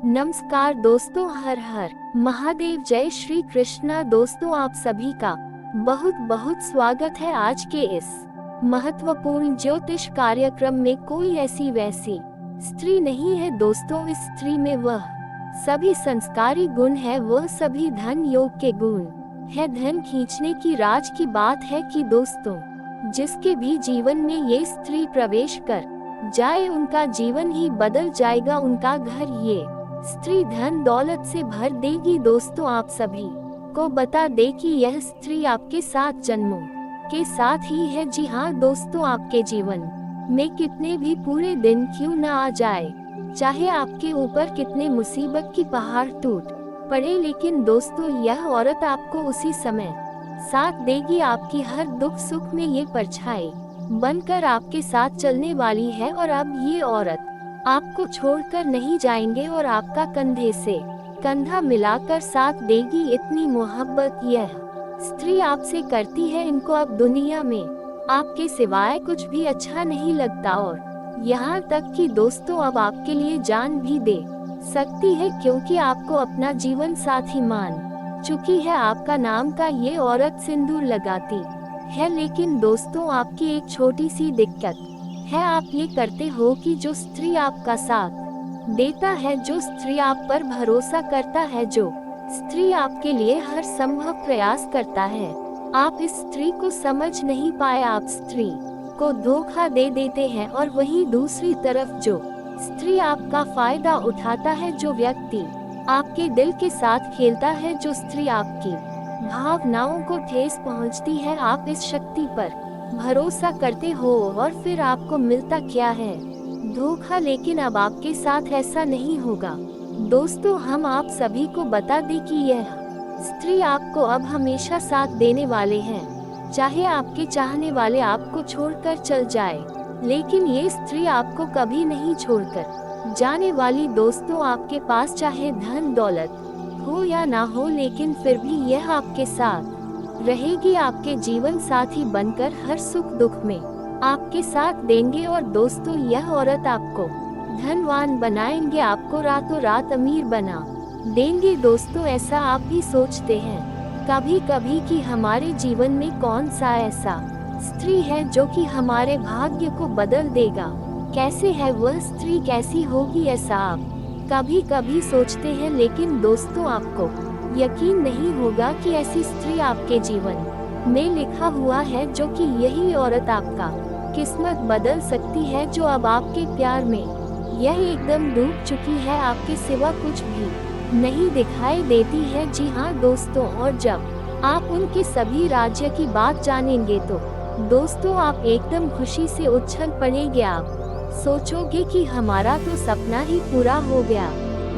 नमस्कार दोस्तों, हर हर महादेव, जय श्री कृष्णा। दोस्तों, आप सभी का बहुत बहुत स्वागत है आज के इस महत्वपूर्ण ज्योतिष कार्यक्रम में। कोई ऐसी वैसी स्त्री नहीं है दोस्तों, इस स्त्री में वह सभी संस्कारी गुण है, वह सभी धन योग के गुण है। धन खींचने की राज की बात है कि दोस्तों, जिसके भी जीवन में ये स्त्री प्रवेश कर जाए उनका जीवन ही बदल जाएगा। उनका घर ये स्त्री धन दौलत से भर देगी। दोस्तों, आप सभी को बता दे कि यह स्त्री आपके 7 जन्मों के साथ ही है। जी हाँ दोस्तों, आपके जीवन में कितने भी पूरे दिन क्यों ना आ जाए, चाहे आपके ऊपर कितने मुसीबत की पहाड़ टूट पड़े, लेकिन दोस्तों यह औरत आपको उसी समय साथ देगी। आपकी हर दुख सुख में ये परछाई बनकर आपके साथ चलने वाली है। और अब ये औरत आपको छोड़कर नहीं जाएंगे और आपका कंधे से कंधा मिलाकर साथ देगी। इतनी मोहब्बत यह स्त्री आपसे करती है, इनको अब दुनिया में आपके सिवाय कुछ भी अच्छा नहीं लगता। और यहाँ तक कि दोस्तों अब आपके लिए जान भी दे सकती है, क्योंकि आपको अपना जीवन साथी मान चुकी है। आपका नाम का ये औरत सिंदूर लगाती है, लेकिन दोस्तों आपकी एक छोटी सी दिक्कत है। आप ये करते हो कि जो स्त्री आपका साथ देता है, जो स्त्री आप पर भरोसा करता है, जो स्त्री आपके लिए हर संभव प्रयास करता है, आप इस स्त्री को समझ नहीं पाए। आप स्त्री को धोखा दे देते हैं। और वहीं दूसरी तरफ जो स्त्री आपका फायदा उठाता है, जो व्यक्ति आपके दिल के साथ खेलता है, जो स्त्री आपकी भावनाओं को ठेस पहुंचती है, आप इस शक्ति पर भरोसा करते हो और फिर आपको मिलता क्या है? धोखा। लेकिन अब आपके साथ ऐसा नहीं होगा दोस्तों। हम आप सभी को बता दें कि यह स्त्री आपको अब हमेशा साथ देने वाले हैं, चाहे आपके चाहने वाले आपको छोड़कर चल जाए, लेकिन ये स्त्री आपको कभी नहीं छोड़कर जाने वाली। दोस्तों, आपके पास चाहे धन दौलत हो या ना हो, लेकिन फिर भी यह आपके साथ रहेगी। आपके जीवन साथी बनकर हर सुख दुख में आपके साथ देंगे। और दोस्तों, यह औरत आपको धनवान बनाएंगे, आपको रातों रात अमीर बना देंगे। दोस्तों, ऐसा आप भी सोचते हैं कभी कभी कि हमारे जीवन में कौन सा ऐसा स्त्री है जो कि हमारे भाग्य को बदल देगा? कैसे है वह स्त्री, कैसी होगी, ऐसा आप कभी कभी सोचते हैं। लेकिन दोस्तों, आपको यकीन नहीं होगा कि ऐसी स्त्री आपके जीवन में लिखा हुआ है, जो कि यही औरत आपका किस्मत बदल सकती है। जो अब आपके प्यार में यह एकदम डूब चुकी है, आपके सिवा कुछ भी नहीं दिखाई देती है। जी हाँ दोस्तों, और जब आप उनके सभी राज्य की बात जानेंगे तो दोस्तों आप एकदम खुशी से उछल पड़ेंगे। आप सोचोगे कि हमारा तो सपना ही पूरा हो गया,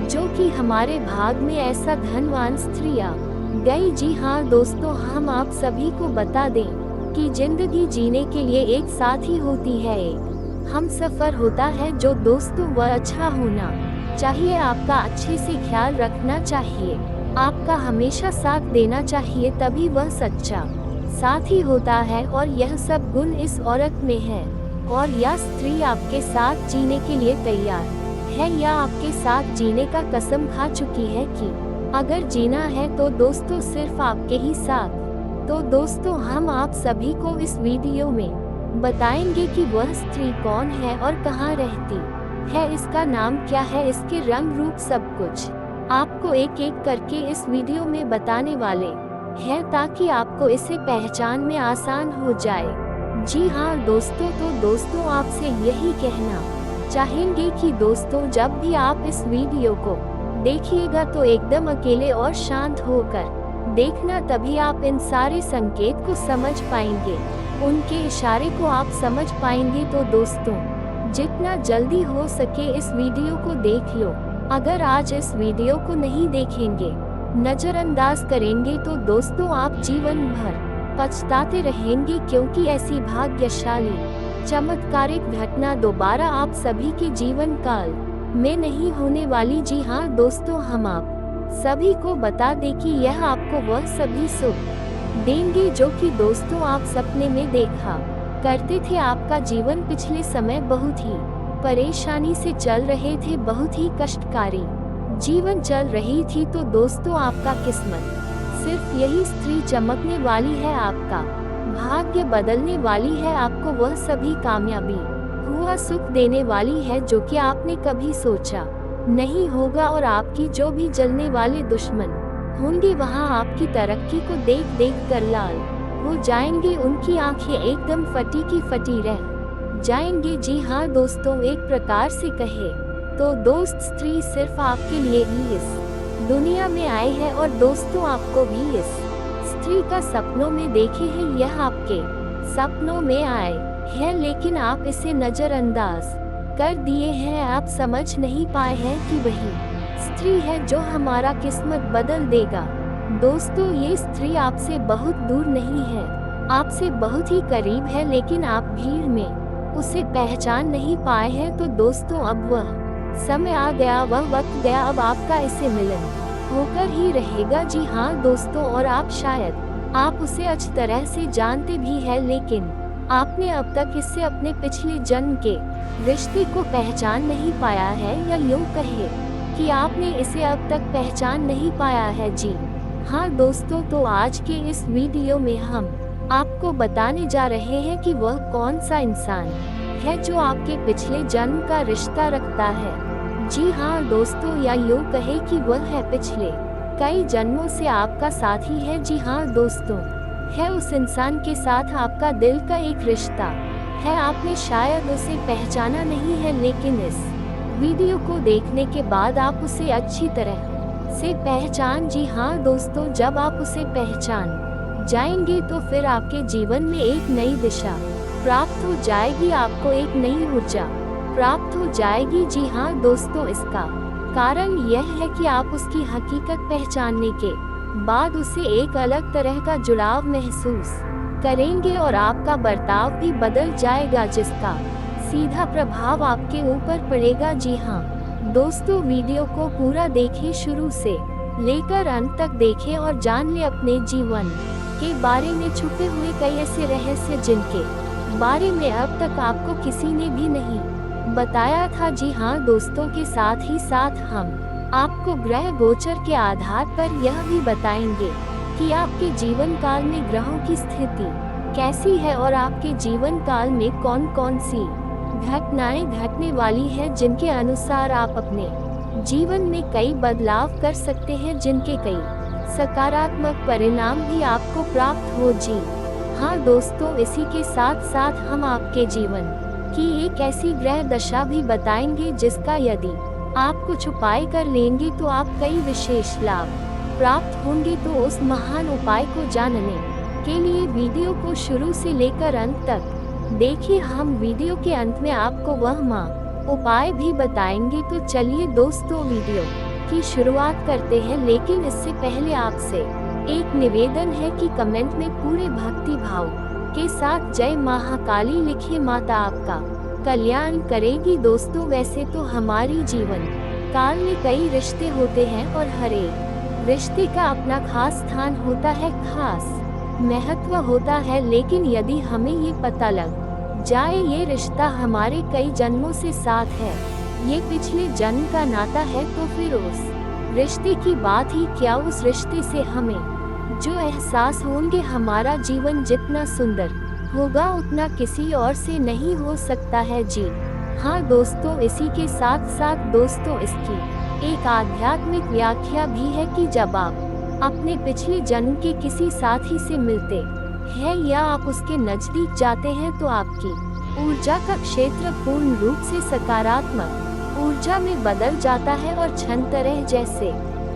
जो कि हमारे भाग में ऐसा धनवान स्त्री आ गई। जी हाँ दोस्तों, हम आप सभी को बता दें कि जिंदगी जीने के लिए एक साथ ही होती है, एक हम सफर होता है। जो दोस्तों वह अच्छा होना चाहिए, आपका अच्छे से ख्याल रखना चाहिए, आपका हमेशा साथ देना चाहिए, तभी वह सच्चा साथी होता है। और यह सब गुण इस औरत में है। और यह स्त्री आपके साथ जीने के लिए तैयार है, या आपके साथ जीने का कसम खा चुकी है कि अगर जीना है तो दोस्तों सिर्फ आपके ही साथ। तो दोस्तों, हम आप सभी को इस वीडियो में बताएंगे कि वह स्त्री कौन है और कहाँ रहती है, इसका नाम क्या है, इसके रंग रूप, सब कुछ आपको एक एक करके इस वीडियो में बताने वाले हैं, ताकि आपको इसे पहचान में आसान हो जाए। जी हाँ दोस्तों, तो दोस्तों आपसे यही कहना चाहेंगे कि दोस्तों जब भी आप इस वीडियो को देखिएगा तो एकदम अकेले और शांत होकर देखना, तभी आप इन सारे संकेत को समझ पाएंगे, उनके इशारे को आप समझ पाएंगे। तो दोस्तों, जितना जल्दी हो सके इस वीडियो को देख लो। अगर आज इस वीडियो को नहीं देखेंगे, नजरअंदाज करेंगे, तो दोस्तों आप जीवन भर पछताते रहेंगे, क्योंकि ऐसी भाग्यशाली चमत्कारिक घटना दोबारा आप सभी के जीवन काल में नहीं होने वाली। जी हाँ दोस्तों, हम आप सभी को बता दें कि यह आपको वह सभी सुख देंगे जो कि दोस्तों आप सपने में देखा करते थे। आपका जीवन पिछले समय बहुत ही परेशानी से चल रहे थे, बहुत ही कष्टकारी जीवन चल रही थी तो दोस्तों आपका किस्मत, सिर्फ यही स्त्री चमकने वाली है आपका भाग्य बदलने वाली है, आपको वह सभी कामयाबी हुआ सुख देने वाली है जो कि आपने कभी सोचा नहीं होगा। और आपकी जो भी जलने वाले दुश्मन होंगे वहाँ आपकी तरक्की को देख देख कर लाल हो जाएंगे, उनकी आंखें एकदम फटी की फटी रह जाएंगे। जी हाँ दोस्तों, एक प्रकार से कहे तो दोस्त स्त्री सिर्फ आपके लिए ही इस दुनिया में आई है और दोस्तों आपको भी इस स्त्री का सपनों में देखे हैं, यह आपके सपनों में आए है लेकिन आप इसे नजरअंदाज कर दिए हैं। आप समझ नहीं पाए हैं कि वही स्त्री है जो हमारा किस्मत बदल देगा। दोस्तों ये स्त्री आपसे बहुत दूर नहीं है, आपसे बहुत ही करीब है, लेकिन आप भीड़ में उसे पहचान नहीं पाए हैं। तो दोस्तों अब वह समय आ गया, वह वक्त गया, अब आपका इसे मिलन होकर ही रहेगा। जी हाँ दोस्तों, और आप शायद आप उसे अच्छी तरह से जानते भी हैं, लेकिन आपने अब तक इससे अपने पिछले जन्म के रिश्ते को पहचान नहीं पाया है, या यूं कहे कि आपने इसे अब तक पहचान नहीं पाया है। जी हाँ दोस्तों, तो आज के इस वीडियो में हम आपको बताने जा रहे हैं कि वह कौन सा इंसान है जो आपके पिछले जन्म का रिश्ता रखता है। जी हाँ दोस्तों, या यूं कहे कि वह है पिछले कई जन्मों से आपका साथी है। जी हाँ दोस्तों, है उस इंसान के साथ आपका दिल का एक रिश्ता है, आपने शायद उसे पहचाना नहीं है, लेकिन इस वीडियो को देखने के बाद आप उसे अच्छी तरह से पहचान। जी हाँ दोस्तों, जब आप उसे पहचान जाएंगे तो फिर आपके जीवन में एक नई दिशा प्राप्त हो जाएगी, आपको एक नई ऊर्जा प्राप्त हो जाएगी। जी हाँ दोस्तों, इसका कारण यह है कि आप उसकी हकीकत पहचानने के बाद उसे एक अलग तरह का जुड़ाव महसूस करेंगे और आपका बर्ताव भी बदल जाएगा, जिसका सीधा प्रभाव आपके ऊपर पड़ेगा। जी हाँ दोस्तों, वीडियो को पूरा देखें, शुरू से लेकर अंत तक देखें और जान ले अपने जीवन के बारे में छुपे हुए कई ऐसे रहस्य जिनके बारे में अब तक आपको किसी ने भी नहीं बताया था। जी हाँ दोस्तों, के साथ ही साथ हम आपको ग्रह गोचर के आधार पर यह भी बताएंगे कि आपके जीवन काल में ग्रहों की स्थिति कैसी है और आपके जीवन काल में कौन कौन सी घटनाएं घटने वाली है, जिनके अनुसार आप अपने जीवन में कई बदलाव कर सकते हैं, जिनके कई सकारात्मक परिणाम भी आपको प्राप्त हो। जी हाँ दोस्तों, इसी के साथ साथ हम आपके जीवन की एक ऐसी ग्रह दशा भी बताएंगे जिसका यदि आप कुछ उपाय कर लेंगे तो आप कई विशेष लाभ प्राप्त होंगे। तो उस महान उपाय को जानने के लिए वीडियो को शुरू से लेकर अंत तक देखिए। हम वीडियो के अंत में आपको वह उपाय भी बताएंगे। तो चलिए दोस्तों, वीडियो की शुरुआत करते हैं, लेकिन इससे पहले आपसे एक निवेदन है कि कमेंट में पूरे भक्ति भाव के साथ जय महाकाली लिखिए, माता आपका कल्याण करेगी। दोस्तों वैसे तो हमारी जीवन काल में कई रिश्ते होते हैं और हर एक रिश्ते का अपना खास स्थान होता है, खास महत्व होता है, लेकिन यदि हमें ये पता लग जाए ये रिश्ता हमारे कई जन्मों से साथ है, ये पिछले जन्म का नाता है, तो फिर उस रिश्ते की बात ही क्या, उस रिश्ते से हमें जो एहसास होंगे, हमारा जीवन जितना सुंदर होगा उतना किसी और से नहीं हो सकता है। जी हाँ दोस्तों, इसी के साथ साथ दोस्तों इसकी एक आध्यात्मिक व्याख्या भी है कि जब आप अपने पिछले जन्म के किसी साथी से मिलते हैं या आप उसके नजदीक जाते हैं तो आपकी ऊर्जा का क्षेत्र पूर्ण रूप से सकारात्मक ऊर्जा में बदल जाता है और क्षण तरह जैसे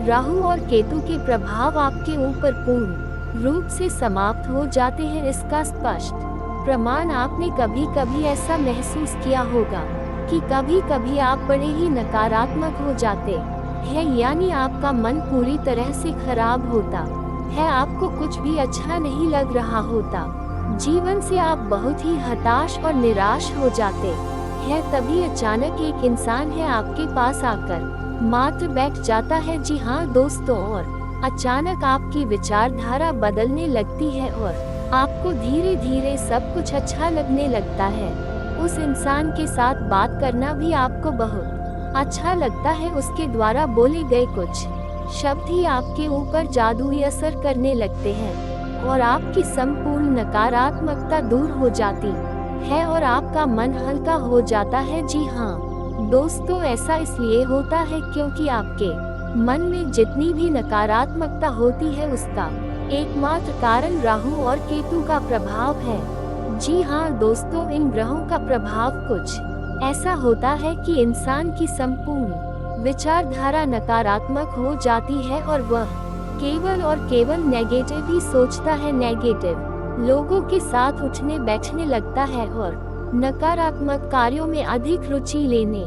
राहु और केतु के प्रभाव आपके ऊपर पूर्ण रूप से समाप्त हो जाते हैं। इसका स्पष्ट प्रमाण आपने कभी कभी ऐसा महसूस किया होगा कि कभी कभी आप बड़े ही नकारात्मक हो जाते हैं, यानी आपका मन पूरी तरह से खराब होता है, आपको कुछ भी अच्छा नहीं लग रहा होता, जीवन से आप बहुत ही हताश और निराश हो जाते हैं। तभी अचानक एक इंसान है आपके पास आकर मात्र बैठ जाता है। जी हाँ दोस्तों, और अचानक आपकी विचारधारा बदलने लगती है और आपको धीरे धीरे सब कुछ अच्छा लगने लगता है। उस इंसान के साथ बात करना भी आपको बहुत अच्छा लगता है उसके द्वारा बोले गए कुछ शब्द ही आपके ऊपर जादुई असर करने लगते हैं और आपकी संपूर्ण नकारात्मकता दूर हो जाती है और आपका मन हल्का हो जाता है। जी हाँ दोस्तों, ऐसा इसलिए होता है क्योंकि आपके मन में जितनी भी नकारात्मकता होती है उसका एकमात्र कारण राहु और केतु का प्रभाव है। जी हाँ दोस्तों, इन ग्रहों का प्रभाव कुछ ऐसा होता है कि इंसान की संपूर्ण विचारधारा नकारात्मक हो जाती है और वह केवल और केवल नेगेटिव ही सोचता है, नेगेटिव लोगों के साथ उठने बैठने लगता है और नकारात्मक कार्यों में अधिक रुचि लेने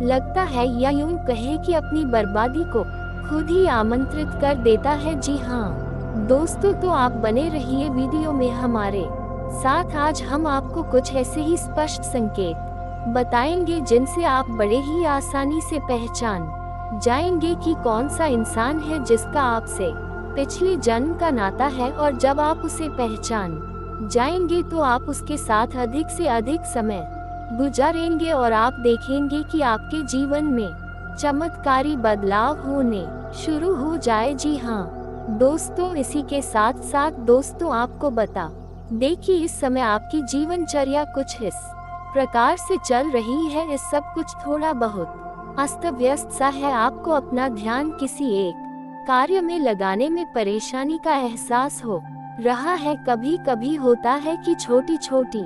लगता है, या यूं कहे कि अपनी बर्बादी को खुद ही आमंत्रित कर देता है। जी हाँ दोस्तों, तो आप बने रहिए वीडियो में हमारे साथ। आज हम आपको कुछ ऐसे ही स्पष्ट संकेत बताएंगे जिनसे आप बड़े ही आसानी से पहचान जाएंगे कि कौन सा इंसान है जिसका आपसे पिछले जन्म का नाता है, और जब आप उसे पहचान जाएंगे तो आप उसके साथ अधिक से अधिक समय गुजारेंगे और आप देखेंगे कि आपके जीवन में चमत्कारी बदलाव होने शुरू हो जाए। जी हाँ दोस्तों, इसी के साथ साथ दोस्तों आपको बता देखिए इस समय आपकी जीवनचर्या कुछ इस प्रकार से चल रही है। इस सब कुछ थोड़ा बहुत अस्त व्यस्त सा है। आपको अपना ध्यान किसी एक कार्य में लगाने में परेशानी का एहसास हो रहा है। कभी कभी होता है कि छोटी छोटी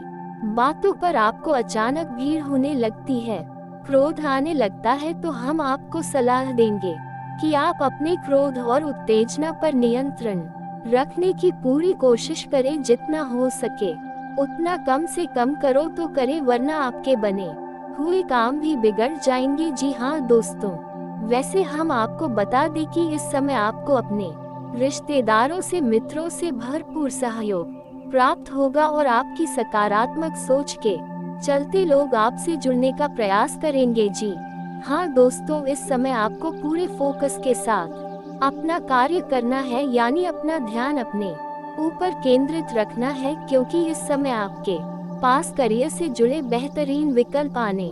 बातों पर आपको अचानक भीड़ होने लगती है, क्रोध आने लगता है। तो हम आपको सलाह देंगे कि आप अपने क्रोध और उत्तेजना पर नियंत्रण रखने की पूरी कोशिश करें। जितना हो सके उतना कम से कम करो तो करें, वरना आपके बने हुए काम भी बिगड़ जाएंगे। जी हाँ दोस्तों, वैसे हम आपको बता दें कि इस समय आपको अपने रिश्तेदारों से, मित्रों से भरपूर सहयोग प्राप्त होगा और आपकी सकारात्मक सोच के चलते लोग आपसे जुड़ने का प्रयास करेंगे। जी हाँ दोस्तों, इस समय आपको पूरे फोकस के साथ अपना कार्य करना है, यानी अपना ध्यान अपने ऊपर केंद्रित रखना है, क्योंकि इस समय आपके पास करियर से जुड़े बेहतरीन विकल्प आने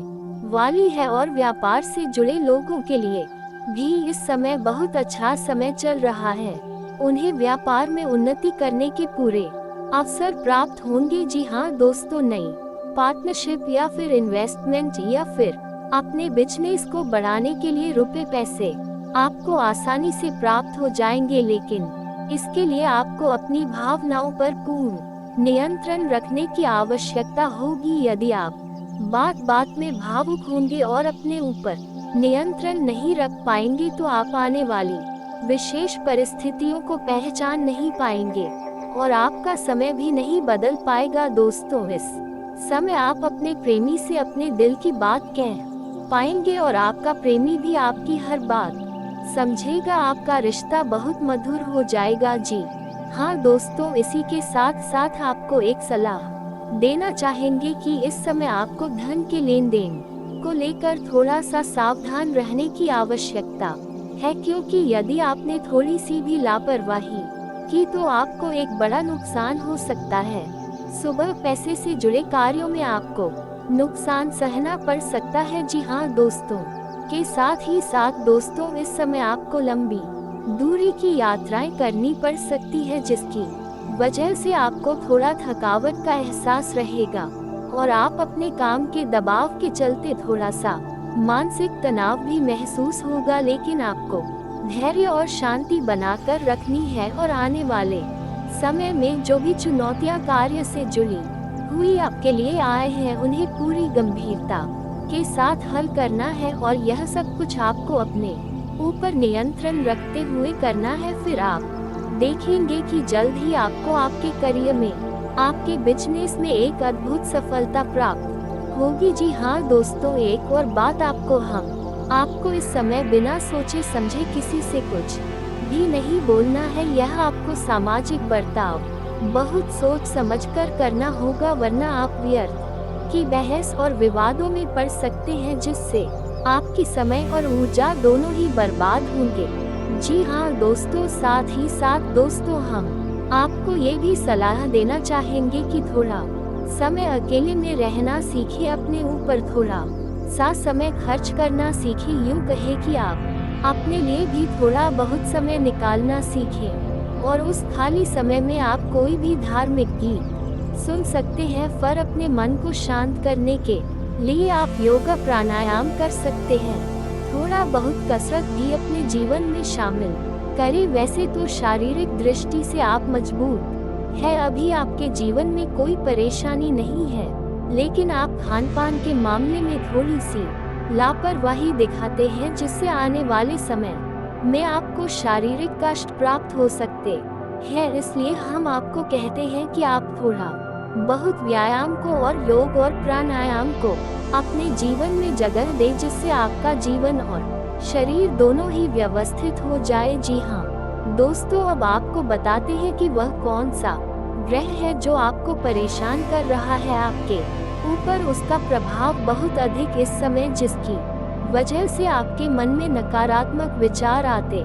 वाली है और व्यापार से जुड़े लोगों के लिए भी इस समय बहुत अच्छा समय चल रहा है। उन्हें व्यापार में उन्नति करने के पूरे अवसर प्राप्त होंगे। जी हाँ दोस्तों, नई पार्टनरशिप या फिर इन्वेस्टमेंट या फिर अपने बिजनेस को बढ़ाने के लिए रुपए पैसे आपको आसानी से प्राप्त हो जाएंगे, लेकिन इसके लिए आपको अपनी भावनाओं पर पूर्ण नियंत्रण रखने की आवश्यकता होगी। यदि आप बात बात में भावुक होंगे और अपने ऊपर नियंत्रण नहीं रख पाएंगे तो आप आने वाली विशेष परिस्थितियों को पहचान नहीं पाएंगे और आपका समय भी नहीं बदल पाएगा। दोस्तों, इस समय आप अपने प्रेमी से अपने दिल की बात कह पाएंगे और आपका प्रेमी भी आपकी हर बात समझेगा। आपका रिश्ता बहुत मधुर हो जाएगा। जी हाँ दोस्तों, इसी के साथ साथ आपको एक सलाह देना चाहेंगे कि इस समय आपको धन के लेन देन को लेकर थोड़ा सा सावधान रहने की आवश्यकता है, क्योंकि यदि आपने थोड़ी सी भी लापरवाही की तो आपको एक बड़ा नुकसान हो सकता है। सुबह पैसे से जुड़े कार्यों में आपको नुकसान सहना पड़ सकता है। जी हाँ दोस्तों, के साथ ही साथ दोस्तों इस समय आपको लंबी दूरी की यात्राएं करनी पड़ सकती है, जिसकी वजह से आपको थोड़ा थकावट का एहसास रहेगा और आप अपने काम के दबाव के चलते थोड़ा सा मानसिक तनाव भी महसूस होगा, लेकिन आपको धैर्य और शांति बनाकर रखनी है और आने वाले समय में जो भी चुनौतियां कार्य से जुड़ी हुई आपके लिए आए हैं उन्हें पूरी गंभीरता के साथ हल करना है और यह सब कुछ आपको अपने ऊपर नियंत्रण रखते हुए करना है। फिर आप देखेंगे कि जल्द ही आपको आपके करियर में, आपके बिजनेस में एक अद्भुत सफलता प्राप्त होगी। जी हाँ दोस्तों, एक और बात आपको इस समय बिना सोचे समझे किसी से कुछ भी नहीं बोलना है। यह आपको सामाजिक बर्ताव बहुत सोच समझकर करना होगा, वरना आप व्यर्थ की बहस और विवादों में पड़ सकते हैं, जिससे आपकी समय और ऊर्जा दोनों ही बर्बाद होंगे। जी हाँ दोस्तों, साथ ही साथ दोस्तों हम आपको ये भी सलाह देना चाहेंगे कि थोड़ा समय अकेले में रहना सीखिए, अपने ऊपर थोड़ा सा समय खर्च करना सीखें। यूँ कहे कि आप अपने लिए भी थोड़ा बहुत समय निकालना सीखें और उस खाली समय में आप कोई भी धार्मिक गीत सुन सकते हैं। फिर अपने मन को शांत करने के लिए आप योगा प्राणायाम कर सकते हैं। थोड़ा बहुत कसरत भी अपने जीवन में शामिल करें। वैसे तो शारीरिक दृष्टि से आप मजबूत है, अभी आपके जीवन में कोई परेशानी नहीं है, लेकिन आप खान पान के मामले में थोड़ी सी लापरवाही दिखाते हैं, जिससे आने वाले समय में आपको शारीरिक कष्ट प्राप्त हो सकते हैं। इसलिए हम आपको कहते हैं कि आप थोड़ा बहुत व्यायाम को और योग और प्राणायाम को अपने जीवन में जगह दें, जिससे आपका जीवन और शरीर दोनों ही व्यवस्थित हो जाए। जी हाँ दोस्तों, अब आपको बताते हैं कि वह कौन सा ग्रह है जो आपको परेशान कर रहा है आपके ऊपर। उसका प्रभाव बहुत अधिक इस समय, जिसकी वजह से आपके मन में नकारात्मक विचार आते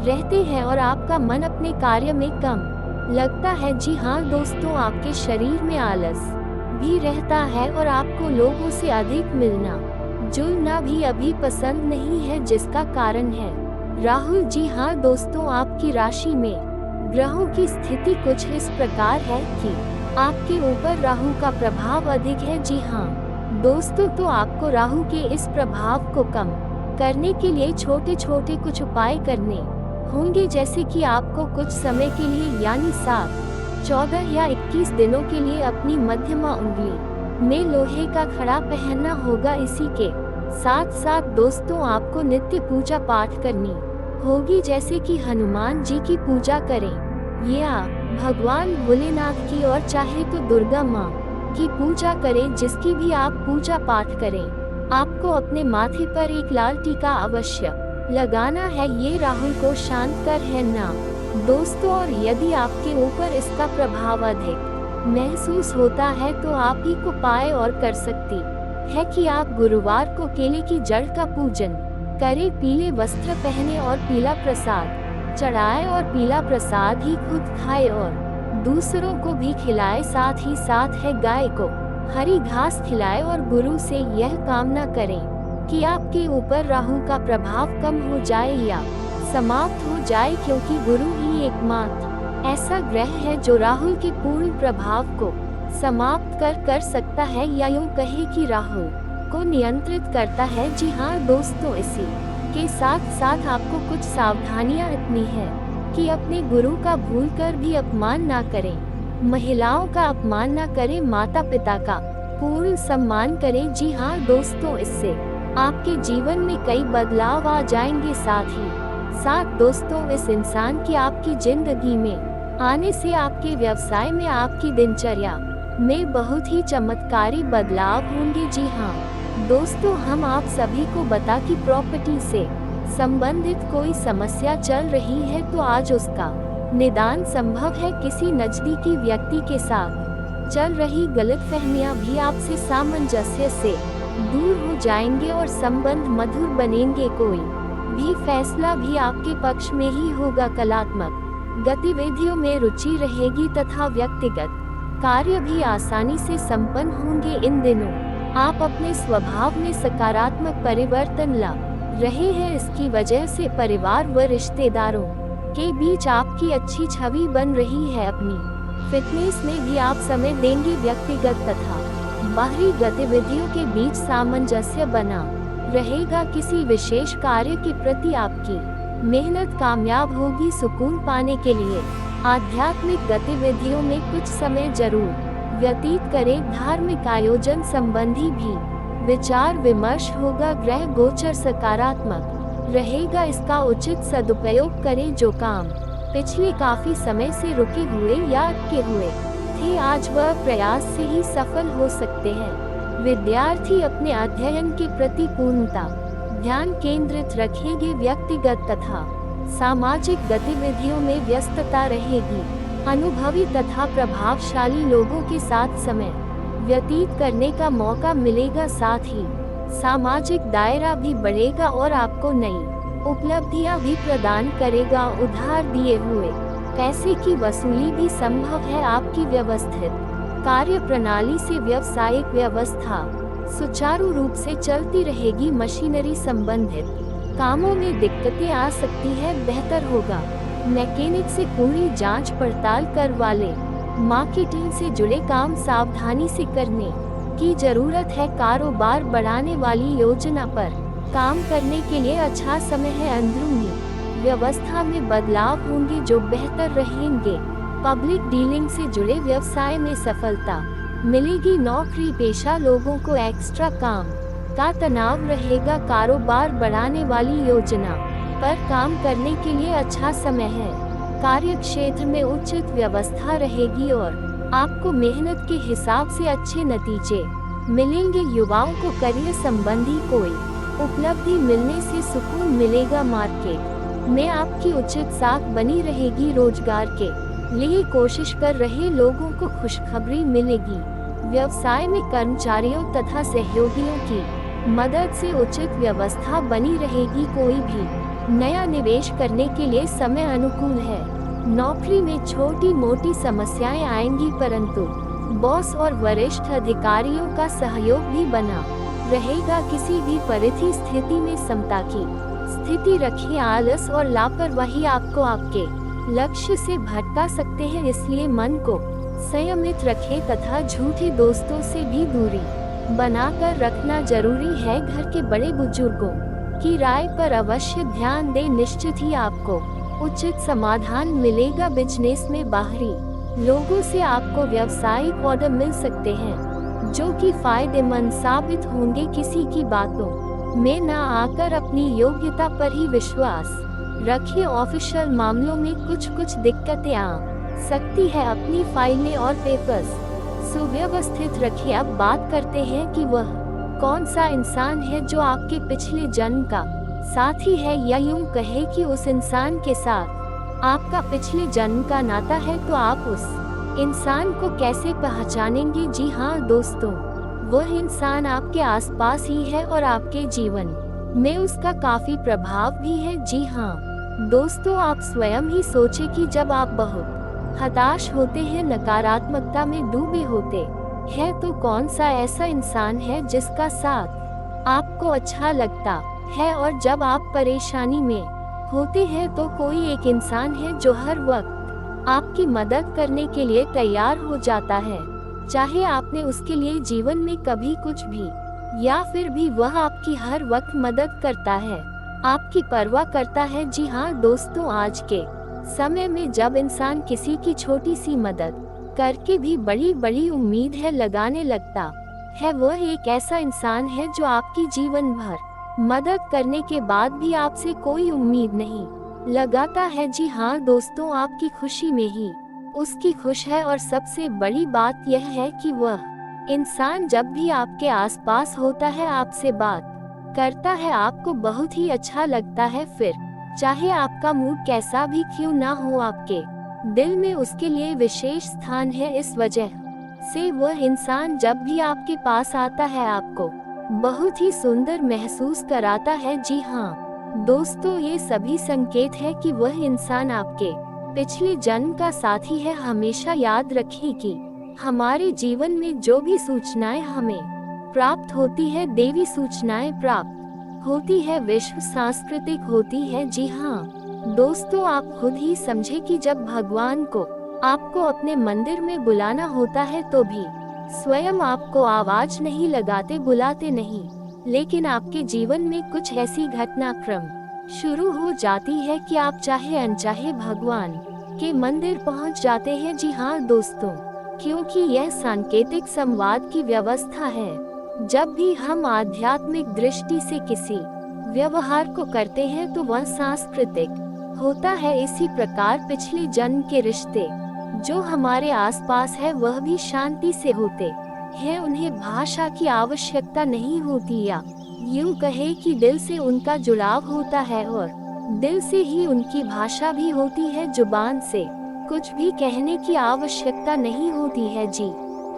रहते हैं और आपका मन अपने कार्य में कम लगता है। जी हाँ दोस्तों, आपके शरीर में आलस भी रहता है और आपको लोगों से अधिक मिलना जुलना भी अभी पसंद नहीं है, जिसका कारण है राहु। जी हाँ दोस्तों, आपकी राशि में ग्रहों की स्थिति कुछ इस प्रकार है कि आपके ऊपर राहु का प्रभाव अधिक है। जी हाँ दोस्तों, तो आपको राहु के इस प्रभाव को कम करने के लिए छोटे छोटे कुछ उपाय करने होंगे, जैसे कि आपको कुछ समय के लिए यानी 7, 14 या 21 दिनों के लिए अपनी मध्यमा उंगली में लोहे का खड़ा पहनना होगा। इसी के साथ साथ दोस्तों, आपको नित्य पूजा पाठ करनी होगी, जैसे कि हनुमान जी की पूजा करें या भगवान भोलेनाथ की, और चाहे तो दुर्गा माँ की पूजा करें। जिसकी भी आप पूजा पाठ करें, आपको अपने माथे पर एक लाल टीका अवश्य लगाना है। ये राहु को शांत कर है ना दोस्तों। और यदि आपके ऊपर इसका प्रभाव अधिक महसूस होता है तो आप ही को पाए और कर सकती है कि आप गुरुवार को केले की जड़ का पूजन करें, पीले वस्त्र पहने और पीला प्रसाद चढ़ाए और पीला प्रसाद ही खुद खाए और दूसरों को भी खिलाए। साथ ही साथ है गाय को हरी घास खिलाए और गुरु से यह कामना करें कि आपके ऊपर राहु का प्रभाव कम हो जाए या समाप्त हो जाए, क्योंकि गुरु ही एकमात्र ऐसा ग्रह है जो राहु के पूर्ण प्रभाव को समाप्त कर सकता है, या यूँ कहे कि राहु को नियंत्रित करता है। जी हाँ दोस्तों, इसी के साथ साथ आपको कुछ सावधानियां इतनी है कि अपने गुरु का भूलकर भी अपमान ना करें, महिलाओं का अपमान ना करें, माता पिता का पूर्ण सम्मान करें। जी हाँ दोस्तों, इससे आपके जीवन में कई बदलाव आ जाएंगे। साथ ही साथ दोस्तों, इस इंसान की आपकी जिंदगी में आने से आपके व्यवसाय में, आपकी दिनचर्या में बहुत ही चमत्कारी बदलाव होंगे। जी हाँ दोस्तों, हम आप सभी को बता कि प्रॉपर्टी से संबंधित कोई समस्या चल रही है तो आज उसका निदान संभव है। किसी नजदीकी व्यक्ति के साथ चल रही गलतफहमियां भी आपसे सामंजस्य से दूर हो जाएंगे और संबंध मधुर बनेंगे। कोई भी फैसला भी आपके पक्ष में ही होगा। कलात्मक गतिविधियों में रुचि रहेगी तथा व्यक्तिगत कार्य भी आसानी से संपन्न होंगे। इन दिनों आप अपने स्वभाव में सकारात्मक परिवर्तन ला रहे हैं। इसकी वजह से परिवार व रिश्तेदारों के बीच आपकी अच्छी छवि बन रही है। अपनी फिटनेस में भी आप समय देंगे। व्यक्तिगत तथा बाहरी गतिविधियों के बीच सामंजस्य बना रहेगा। किसी विशेष कार्य के प्रति आपकी मेहनत कामयाब होगी। सुकून पाने के लिए आध्यात्मिक गतिविधियों में कुछ समय जरूर व्यतीत करें। धार्मिक आयोजन संबंधी भी विचार विमर्श होगा। ग्रह गोचर सकारात्मक रहेगा, इसका उचित सदुपयोग करें। जो काम पिछले काफी समय से रुके हुए या अटके हुए थे, आज वह प्रयास से ही सफल हो सकते हैं। विद्यार्थी अपने अध्ययन के प्रति पूर्णता ध्यान केंद्रित रखेंगे। व्यक्तिगत तथा सामाजिक गतिविधियों में व्यस्तता रहेगी। अनुभवी तथा प्रभावशाली लोगों के साथ समय व्यतीत करने का मौका मिलेगा। साथ ही सामाजिक दायरा भी बढ़ेगा और आपको नई उपलब्धियां भी प्रदान करेगा। उधार दिए हुए पैसे की वसूली भी संभव है। आपकी व्यवस्थित कार्य प्रणाली से व्यावसायिक व्यवस्था सुचारू रूप से चलती रहेगी। मशीनरी संबंधित कामों में दिक्कतें आ सकती है, बेहतर होगा मैकेनिक से पूरी जांच पड़ताल करवा ले। मार्केटिंग से जुड़े काम सावधानी से करने की जरूरत है। कारोबार बढ़ाने वाली योजना पर काम करने के लिए अच्छा समय है। अंदरूनी व्यवस्था में बदलाव होंगे जो बेहतर रहेंगे। पब्लिक डीलिंग से जुड़े व्यवसाय में सफलता मिलेगी। नौकरी पेशा लोगों को एक्स्ट्रा काम का तनाव रहेगा। कारोबार बढ़ाने वाली योजना पर काम करने के लिए अच्छा समय है। कार्य क्षेत्र में उचित व्यवस्था रहेगी और आपको मेहनत के हिसाब से अच्छे नतीजे मिलेंगे। युवाओं को करियर संबंधी कोई उपलब्धि मिलने से सुकून मिलेगा। मार्केट में आपकी उचित साख बनी रहेगी। रोजगार के लिए कोशिश कर रहे लोगों को खुशखबरी मिलेगी। व्यवसाय में कर्मचारियों तथा सहयोगियों की मदद से उचित व्यवस्था बनी रहेगी। कोई भी नया निवेश करने के लिए समय अनुकूल है। नौकरी में छोटी मोटी समस्याएं आएंगी, परंतु बॉस और वरिष्ठ अधिकारियों का सहयोग भी बना रहेगा। किसी भी परिस्थिति में समता की स्थिति रखें। आलस और लापरवाही आपको आपके लक्ष्य से भटका सकते हैं, इसलिए मन को संयमित रखें तथा झूठे दोस्तों से भी दूरी बनाकर रखना जरूरी है। घर के बड़े बुजुर्गों की राय पर अवश्य ध्यान दें। निश्चित ही आपको उचित समाधान मिलेगा। बिजनेस में बाहरी लोगों से आपको व्यावसायिक ऑर्डर मिल सकते हैं जो कि फायदेमंद साबित होंगे। किसी की बातों में न आकर अपनी योग्यता पर ही विश्वास रखिए। ऑफिशियल मामलों में कुछ दिक्कतें आ सकती है। अपनी फाइलें और पेपर्स सुव्यवस्थित रखिए। अब बात करते हैं कि वह कौन सा इंसान है जो आपके पिछले जन्म का साथी है, या यूं कहे कि उस इंसान के साथ आपका पिछले जन्म का नाता है। तो आप उस इंसान को कैसे पहचानेंगे? जी हाँ दोस्तों, वह इंसान आपके आसपास ही है और आपके जीवन में उसका काफी प्रभाव भी है। जी हाँ दोस्तों, आप स्वयं ही सोचें कि जब आप बहुत हताश होते हैं, नकारात्मकता में डूबे होते हैं, तो कौन सा ऐसा इंसान है जिसका साथ आपको अच्छा लगता है। और जब आप परेशानी में होते हैं तो कोई एक इंसान है जो हर वक्त आपकी मदद करने के लिए तैयार हो जाता है, चाहे आपने उसके लिए जीवन में कभी कुछ भी या फिर भी वह आपकी हर वक्त मदद करता है, आपकी परवाह करता है। जी हाँ दोस्तों, आज के समय में जब इंसान किसी की छोटी सी मदद करके भी बड़ी बड़ी उम्मीद है लगाने लगता है, वह एक ऐसा इंसान है जो आपकी जीवन भर मदद करने के बाद भी आपसे कोई उम्मीद नहीं लगाता है। जी हाँ दोस्तों, आपकी खुशी में ही उसकी खुश है। और सबसे बड़ी बात यह है कि वह इंसान जब भी आपके आसपास होता है, आपसे बात करता है, आपको बहुत ही अच्छा लगता है। फिर चाहे आपका मूड कैसा भी क्यों ना हो, आपके दिल में उसके लिए विशेष स्थान है। इस वजह से वह इंसान जब भी आपके पास आता है आपको बहुत ही सुंदर महसूस कराता है। जी हाँ दोस्तों, ये सभी संकेत है कि वह इंसान आपके पिछले जन्म का साथी है। हमेशा याद रखें कि हमारे जीवन में जो भी सूचनाएं हमें प्राप्त होती है, देवी सूचनाएं प्राप्त होती है, विश्व सांस्कृतिक होती है। जी हाँ दोस्तों, आप खुद ही समझे कि जब भगवान को आपको अपने मंदिर में बुलाना होता है तो भी स्वयं आपको आवाज नहीं लगाते, बुलाते नहीं, लेकिन आपके जीवन में कुछ ऐसी घटनाक्रम शुरू हो जाती है कि आप चाहे अनचाहे भगवान के मंदिर पहुंच जाते हैं। जी हाँ दोस्तों, क्योंकि यह सांकेतिक संवाद की व्यवस्था है। जब भी हम आध्यात्मिक दृष्टि से किसी व्यवहार को करते हैं तो वह सांस्कृतिक होता है। इसी प्रकार पिछले जन्म के रिश्ते जो हमारे आसपास है वह भी शांति से होते हैं। उन्हें भाषा की आवश्यकता नहीं होती, या यूं कहे कि दिल से उनका जुड़ाव होता है और दिल से ही उनकी भाषा भी होती है। जुबान से कुछ भी कहने की आवश्यकता नहीं होती है। जी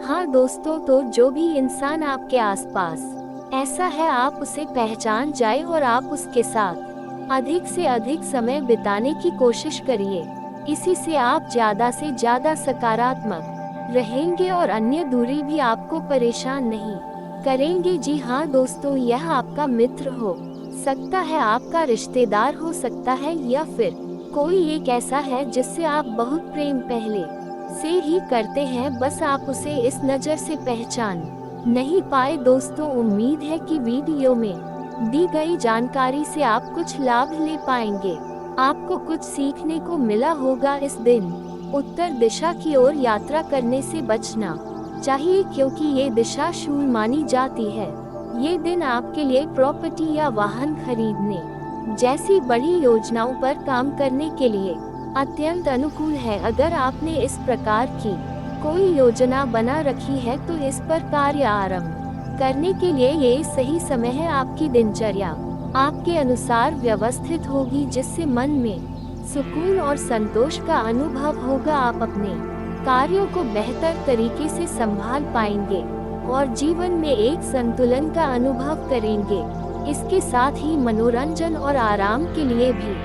हाँ दोस्तों, तो जो भी इंसान आपके आसपास ऐसा है, आप उसे पहचान जाए और आप उसके साथ अधिक से अधिक समय बिताने की कोशिश करिए। इसी से आप ज्यादा से ज्यादा सकारात्मक रहेंगे और अन्य दूरी भी आपको परेशान नहीं करेंगे। जी हाँ दोस्तों, यह आपका मित्र हो सकता है, आपका रिश्तेदार हो सकता है, या फिर कोई एक ऐसा है जिससे आप बहुत प्रेम पहले से ही करते हैं, बस आप उसे इस नज़र से पहचान नहीं पाए। दोस्तों, उम्मीद है कि वीडियो में दी गई जानकारी से आप कुछ लाभ ले पाएंगे। आपको कुछ सीखने को मिला होगा। इस दिन उत्तर दिशा की ओर यात्रा करने से बचना चाहिए, क्योंकि ये दिशा शूल मानी जाती है। ये दिन आपके लिए प्रॉपर्टी या वाहन खरीदने जैसी बड़ी योजनाओं पर काम करने के लिए अत्यंत अनुकूल है। अगर आपने इस प्रकार की कोई योजना बना रखी है तो इस पर कार्य आरंभ करने के लिए ये सही समय है। आपकी दिनचर्या आपके अनुसार व्यवस्थित होगी, जिससे मन में सुकून और संतोष का अनुभव होगा। आप अपने कार्यों को बेहतर तरीके से संभाल पाएंगे और जीवन में एक संतुलन का अनुभव करेंगे। इसके साथ ही मनोरंजन और आराम के लिए भी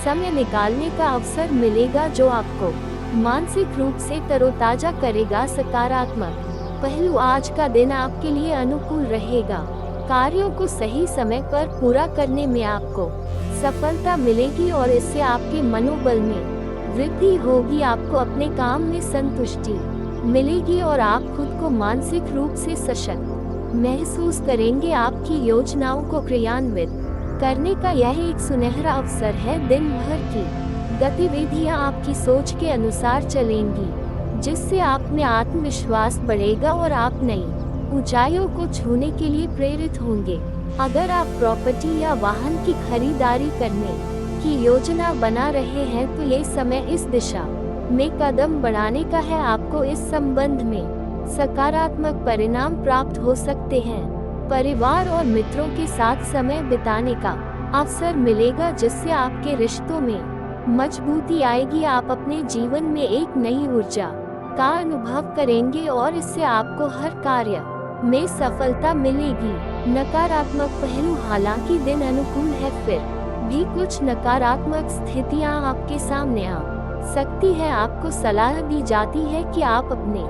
समय निकालने का अवसर मिलेगा, जो आपको मानसिक रूप से तरोताजा करेगा। सकारात्मक पहलू, आज का दिन आपके लिए अनुकूल रहेगा। कार्यों को सही समय पर पूरा करने में आपको सफलता मिलेगी और इससे आपके मनोबल में वृद्धि होगी। आपको अपने काम में संतुष्टि मिलेगी और आप खुद को मानसिक रूप से सशक्त महसूस करेंगे। आपकी योजनाओं को क्रियान्वित करने का यह एक सुनहरा अवसर है। दिन भर की गतिविधियां आपकी सोच के अनुसार चलेंगी, जिससे आप में आत्मविश्वास बढ़ेगा और आप नई ऊंचाइयों को छूने के लिए प्रेरित होंगे। अगर आप प्रॉपर्टी या वाहन की खरीदारी करने की योजना बना रहे हैं तो ये समय इस दिशा में कदम बढ़ाने का है। आपको इस संबंध में सकारात्मक परिणाम प्राप्त हो सकते हैं। परिवार और मित्रों के साथ समय बिताने का अवसर मिलेगा, जिससे आपके रिश्तों में मजबूती आएगी। आप अपने जीवन में एक नई ऊर्जा का अनुभव करेंगे और इससे आपको हर कार्य में सफलता मिलेगी। नकारात्मक पहलू, हालांकि दिन अनुकूल है, फिर भी कुछ नकारात्मक स्थितियां आपके सामने आ सकती है। आपको सलाह दी जाती है कि आप अपने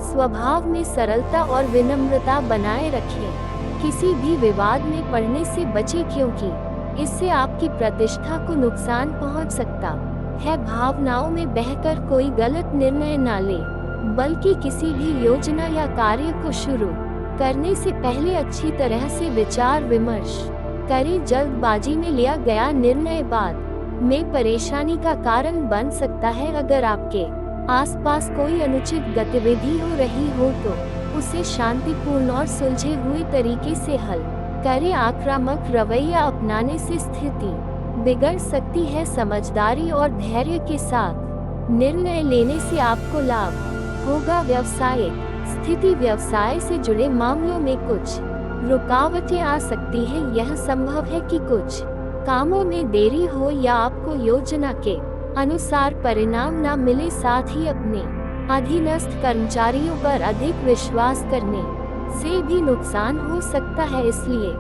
स्वभाव में सरलता और विनम्रता बनाए रखें। किसी भी विवाद में पड़ने से बचें, क्योंकि इससे आपकी प्रतिष्ठा को नुकसान पहुंच सकता है। भावनाओं में बहकर कोई गलत निर्णय न ले, बल्कि किसी भी योजना या कार्य को शुरू करने से पहले अच्छी तरह से विचार विमर्श करें। जल्दबाजी में लिया गया निर्णय बाद में परेशानी का कारण बन सकता है। अगर आपके आसपास कोई अनुचित गतिविधि हो रही हो तो उसे शांतिपूर्ण और सुलझे हुए तरीके से हल करें। आक्रामक रवैया अपनाने से स्थिति बिगड़ सकती है। समझदारी और धैर्य के साथ निर्णय लेने से आपको लाभ होगा। व्यावसायिक स्थिति, व्यवसाय से जुड़े मामलों में कुछ रुकावटें आ सकती है। यह संभव है कि कुछ कामों में देरी हो या आपको योजना के अनुसार परिणाम न मिले। साथ ही अपने अधीनस्थ कर्मचारियों पर अधिक विश्वास करने से भी नुकसान हो सकता है। इसलिए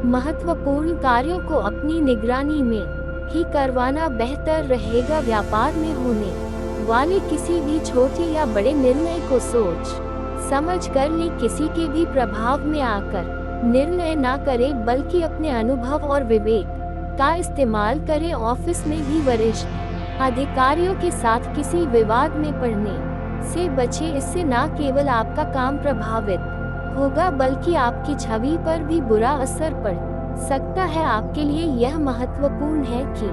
महत्वपूर्ण कार्यों को अपनी निगरानी में ही करवाना बेहतर रहेगा। व्यापार में होने वाले किसी भी छोटे या बड़े निर्णय को सोच समझ कर ले। किसी के भी प्रभाव में आकर निर्णय ना करें, बल्कि अपने अनुभव और विवेक का इस्तेमाल करें। ऑफिस में भी वरिष्ठ अधिकारियों के साथ किसी विवाद में पड़ने से बचें। इससे न केवल आपका काम प्रभावित होगा, बल्कि आपकी छवि पर भी बुरा असर पड़ सकता है। आपके लिए यह महत्वपूर्ण है कि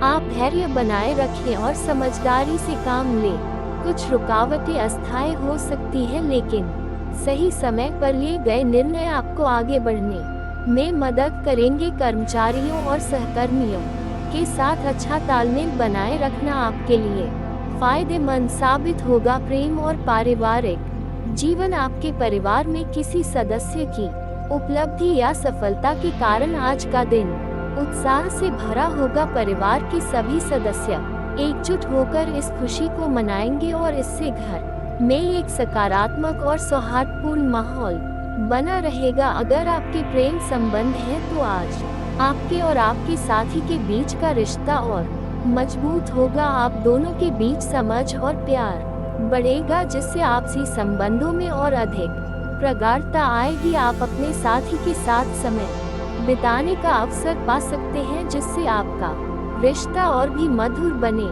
आप धैर्य बनाए रखें और समझदारी से काम लें। कुछ रुकावटें अस्थायी हो सकती है, लेकिन सही समय पर लिए गए निर्णय आपको आगे बढ़ने में मदद करेंगे। कर्मचारियों और सहकर्मियों के साथ अच्छा तालमेल बनाए रखना आपके लिए फायदेमंद साबित होगा। प्रेम और पारिवारिक जीवन, आपके परिवार में किसी सदस्य की उपलब्धि या सफलता के कारण आज का दिन उत्साह से भरा होगा। परिवार के सभी सदस्य एकजुट होकर इस खुशी को मनाएंगे और इससे घर में एक सकारात्मक और सौहार्दपूर्ण माहौल बना रहेगा। अगर आपके प्रेम संबंध है तो आज आपके और आपके साथी के बीच का रिश्ता और मजबूत होगा। आप दोनों के बीच समझ और प्यार बढ़ेगा, जिससे आपसी संबंधों में और अधिक प्रगाढ़ता आएगी। आप अपने साथी के साथ समय बिताने का अवसर पा सकते हैं, जिससे आपका रिश्ता और भी मधुर बने।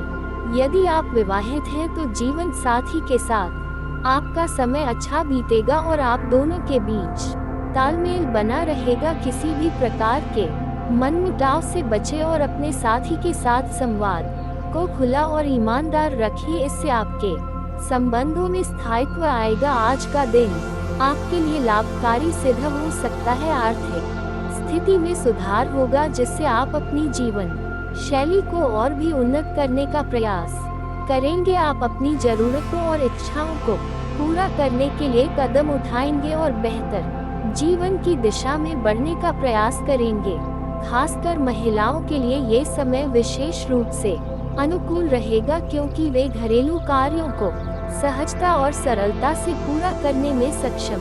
यदि आप विवाहित हैं तो जीवन साथी के साथ आपका समय अच्छा बीतेगा और आप दोनों के बीच तालमेल बना रहेगा। किसी भी प्रकार के मनमुटाव से बचें और अपने साथी के साथ संवाद को खुला और ईमानदार रखिए। इससे आपके संबंधों में स्थायित्व आएगा। आज का दिन आपके लिए लाभकारी सिद्ध हो सकता है। आर्थिक स्थिति में सुधार होगा, जिससे आप अपनी जीवन शैली को और भी उन्नत करने का प्रयास करेंगे। आप अपनी जरूरतों और इच्छाओं को पूरा करने के लिए कदम उठाएंगे और बेहतर जीवन की दिशा में बढ़ने का प्रयास करेंगे। खासकर महिलाओं के लिए ये समय विशेष रूप से अनुकूल रहेगा, क्योंकि वे घरेलू कार्यों को सहजता और सरलता से पूरा करने में सक्षम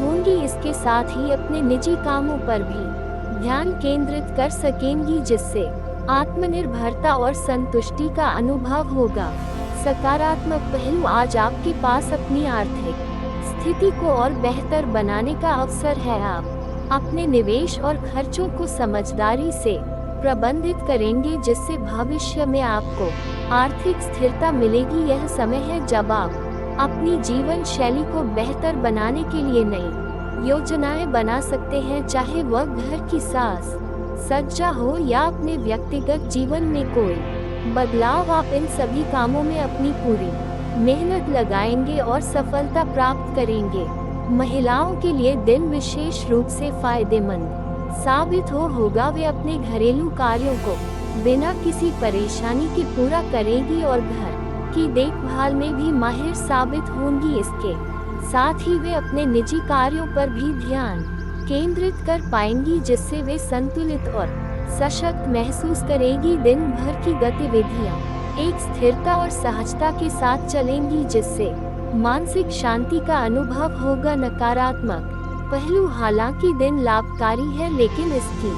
होंगी। इसके साथ ही अपने निजी कामों पर भी ध्यान केंद्रित कर सकेंगी, जिससे आत्मनिर्भरता और संतुष्टि का अनुभव होगा। सकारात्मक पहलू, आज आपके पास अपनी आर्थिक स्थिति को और बेहतर बनाने का अवसर है। आप अपने निवेश और खर्चों को समझदारी से प्रबंधित करेंगे, जिससे भविष्य में आपको आर्थिक स्थिरता मिलेगी। यह समय है जब आप अपनी जीवन शैली को बेहतर बनाने के लिए नई योजनाएं बना सकते हैं, चाहे वह घर की साज सज्जा हो या अपने व्यक्तिगत जीवन में कोई बदलाव। आप इन सभी कामों में अपनी पूरी मेहनत लगाएंगे और सफलता प्राप्त करेंगे। महिलाओं के लिए दिन विशेष रूप से फायदेमंद साबित होगा। वे अपने घरेलू कार्यों को बिना किसी परेशानी के पूरा करेंगी और घर की देखभाल में भी माहिर साबित होंगी। इसके साथ ही वे अपने निजी कार्यों पर भी ध्यान केंद्रित कर पाएंगी, जिससे वे संतुलित और सशक्त महसूस करेगी। दिन भर की गतिविधियां एक स्थिरता और सहजता के साथ चलेंगी, जिससे मानसिक शांति का अनुभव होगा। नकारात्मक पहलू, हालांकि दिन लाभकारी है, लेकिन इसकी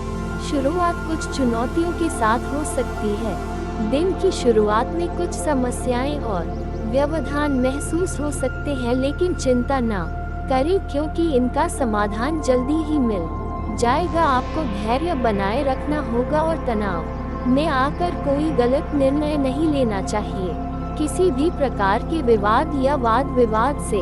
शुरुआत कुछ चुनौतियों के साथ हो सकती है। दिन की शुरुआत में कुछ समस्याएं और व्यवधान महसूस हो सकते हैं, लेकिन चिंता न करें, क्योंकि इनका समाधान जल्दी ही मिल जाएगा। आपको धैर्य बनाए रखना होगा और तनाव में आकर कोई गलत निर्णय नहीं लेना चाहिए। किसी भी प्रकार के विवाद या वाद विवाद से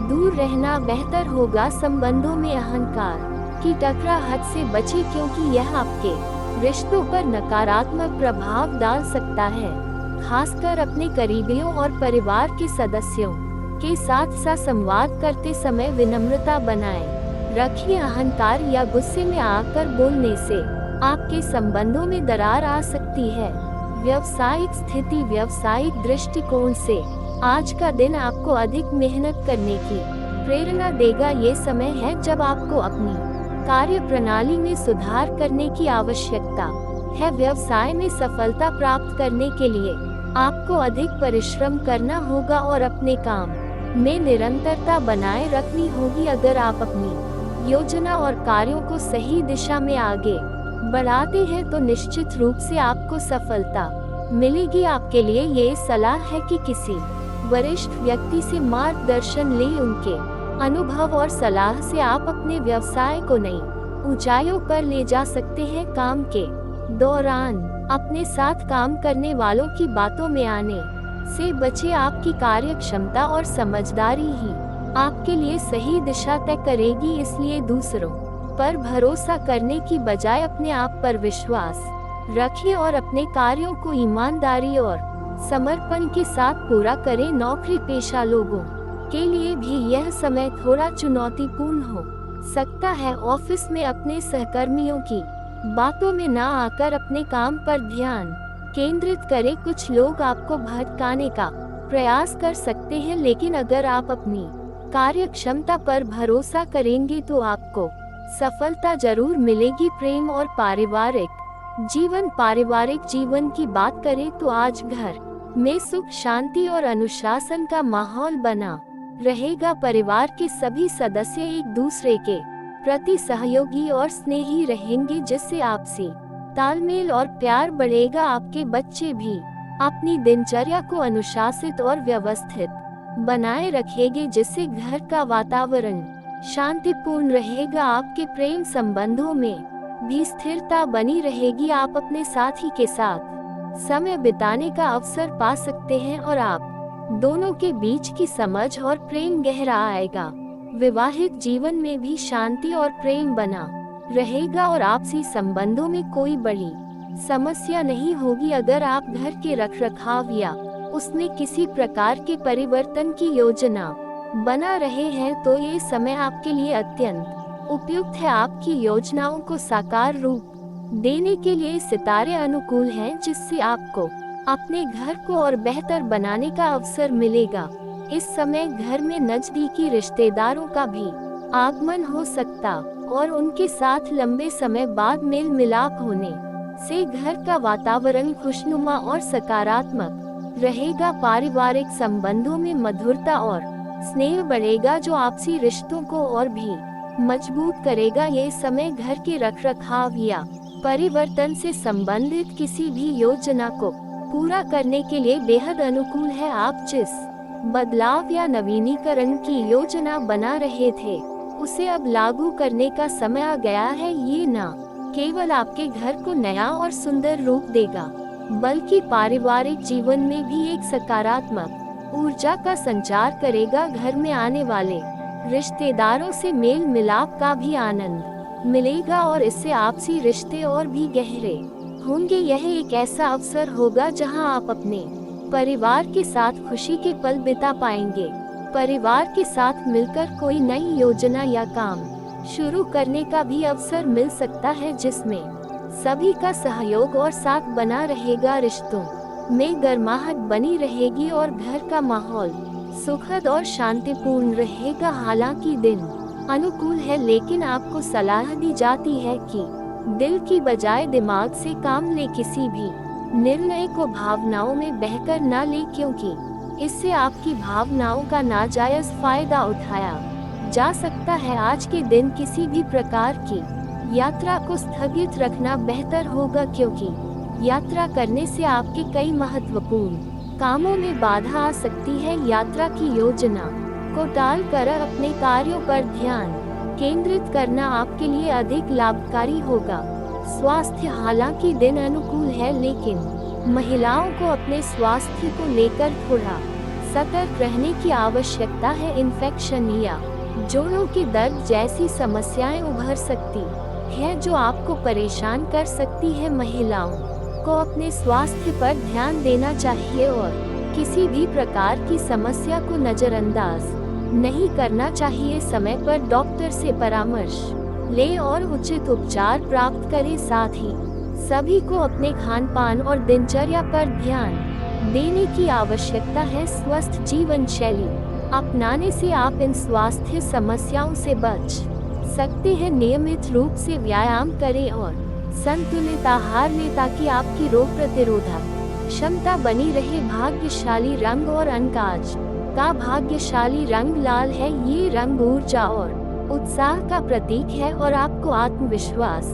दूर रहना बेहतर होगा। संबंधों में अहंकार की टकराहट से बचें, क्योंकि यह आपके रिश्तों पर नकारात्मक प्रभाव डाल सकता है। खासकर अपने करीबियों और परिवार के सदस्यों के साथ संवाद करते समय विनम्रता बनाए रखिए। अहंकार या गुस्से में आकर बोलने से आपके संबंधों में दरार आ सकती है। व्यावसायिक स्थिति, व्यावसायिक दृष्टिकोण से आज का दिन आपको अधिक मेहनत करने की प्रेरणा देगा। ये समय है जब आपको अपनी कार्य प्रणाली में सुधार करने की आवश्यकता है। व्यवसाय में सफलता प्राप्त करने के लिए आपको अधिक परिश्रम करना होगा और अपने काम में निरंतरता बनाए रखनी होगी। अगर आप अपनी योजना और कार्यों को सही दिशा में आगे बढ़ाते हैं तो निश्चित रूप से आपको सफलता मिलेगी। आपके लिए ये सलाह है कि किसी वरिष्ठ व्यक्ति से मार्गदर्शन लें। उनके अनुभव और सलाह से आप अपने व्यवसाय को नई ऊंचाइयों पर ले जा सकते हैं। काम के दौरान अपने साथ काम करने वालों की बातों में आने से बचे। आपकी कार्य क्षमता और समझदारी ही आपके लिए सही दिशा तय करेगी। इसलिए दूसरों पर भरोसा करने की बजाय अपने आप पर विश्वास रखिए और अपने कार्यों को ईमानदारी और समर्पण के साथ पूरा करें। नौकरी पेशा लोगों के लिए भी यह समय थोड़ा चुनौतीपूर्ण हो सकता है। ऑफिस में अपने सहकर्मियों की बातों में ना आकर अपने काम पर ध्यान केंद्रित करें। कुछ लोग आपको भटकाने का प्रयास कर सकते हैं, लेकिन अगर आप अपनी कार्य क्षमता पर भरोसा करेंगे तो आपको सफलता जरूर मिलेगी। प्रेम और पारिवारिक जीवन की बात करें तो आज घर में सुख शांति और अनुशासन का माहौल बना रहेगा। परिवार के सभी सदस्य एक दूसरे के प्रति सहयोगी और स्नेही रहेंगे, जिससे आपसी तालमेल और प्यार बढ़ेगा। आपके बच्चे भी अपनी दिनचर्या को अनुशासित और व्यवस्थित बनाए रखेंगे, जिससे घर का वातावरण शांतिपूर्ण रहेगा। आपके प्रेम संबंधों में भी स्थिरता बनी रहेगी। आप अपने साथी के साथ समय बिताने का अवसर पा सकते हैं और आप दोनों के बीच की समझ और प्रेम गहरा आएगा। वैवाहिक जीवन में भी शांति और प्रेम बना रहेगा और आपसी संबंधों में कोई बड़ी समस्या नहीं होगी। अगर आप घर के रखरखाव या उसमें किसी प्रकार के परिवर्तन की योजना बना रहे हैं तो ये समय आपके लिए अत्यंत उपयुक्त है। आपकी योजनाओं को साकार रूप देने के लिए सितारे अनुकूल हैं, जिससे आपको अपने घर को और बेहतर बनाने का अवसर मिलेगा। इस समय घर में नजदीकी रिश्तेदारों का भी आगमन हो सकता और उनके साथ लंबे समय बाद मेल मिलाप होने से घर का वातावरण खुशनुमा और सकारात्मक रहेगा। पारिवारिक संबंधों में मधुरता और स्नेह बढ़ेगा, जो आपसी रिश्तों को और भी मजबूत करेगा। ये समय घर के रखरखाव या परिवर्तन से संबंधित किसी भी योजना को पूरा करने के लिए बेहद अनुकूल है। आप जिस बदलाव या नवीनीकरण की योजना बना रहे थे उसे अब लागू करने का समय आ गया है। ये न केवल आपके घर को नया और सुंदर रूप देगा, बल्कि पारिवारिक जीवन में भी एक सकारात्मक ऊर्जा का संचार करेगा। घर में आने वाले रिश्तेदारों से मेल मिलाप का भी आनंद मिलेगा और इससे आपसी रिश्ते और भी गहरे होंगे। यह एक ऐसा अवसर होगा जहां आप अपने परिवार के साथ खुशी के पल बिता पाएंगे। परिवार के साथ मिलकर कोई नई योजना या काम शुरू करने का भी अवसर मिल सकता है, जिसमें सभी का सहयोग और साथ बना रहेगा। रिश्तों में गर्माहट बनी रहेगी और घर का माहौल सुखद और शांतिपूर्ण रहेगा। हालांकि दिन अनुकूल है, लेकिन आपको सलाह दी जाती है कि दिल की बजाय दिमाग से काम ले। किसी भी निर्णय को भावनाओं में बहकर न ले, क्योंकि इससे आपकी भावनाओं का नाजायज फायदा उठाया जा सकता है। आज के दिन किसी भी प्रकार की यात्रा को स्थगित रखना बेहतर होगा, क्योंकि यात्रा करने से आपके कई महत्वपूर्ण कामों में बाधा आ सकती है। यात्रा की योजना को टालकर अपने कार्यों पर ध्यान केंद्रित करना आपके लिए अधिक लाभकारी होगा। स्वास्थ्य, हालांकि दिन अनुकूल है, लेकिन महिलाओं को अपने स्वास्थ्य को लेकर थोड़ा सतर्क रहने की आवश्यकता है। इन्फेक्शन या जोड़ों के दर्द जैसी समस्याएं उभर सकती है, जो आपको परेशान कर सकती है। महिलाओं को अपने स्वास्थ्य पर ध्यान देना चाहिए और किसी भी प्रकार की समस्या को नजरअंदाज नहीं करना चाहिए। समय पर डॉक्टर से परामर्श लें और उचित उपचार प्राप्त करें। साथ ही सभी को अपने खान पान और दिनचर्या पर ध्यान देने की आवश्यकता है। स्वस्थ जीवन शैली अपनाने से आप इन स्वास्थ्य समस्याओं से बच सकते हैं। नियमित रूप से व्यायाम करें और संतुलित आहार लें, ताकि आपकी रोग प्रतिरोधक क्षमता बनी रहे। भाग्यशाली रंग और अंक आज का भाग्यशाली रंग लाल है। ये रंग ऊर्जा और उत्साह का प्रतीक है और आपको आत्मविश्वास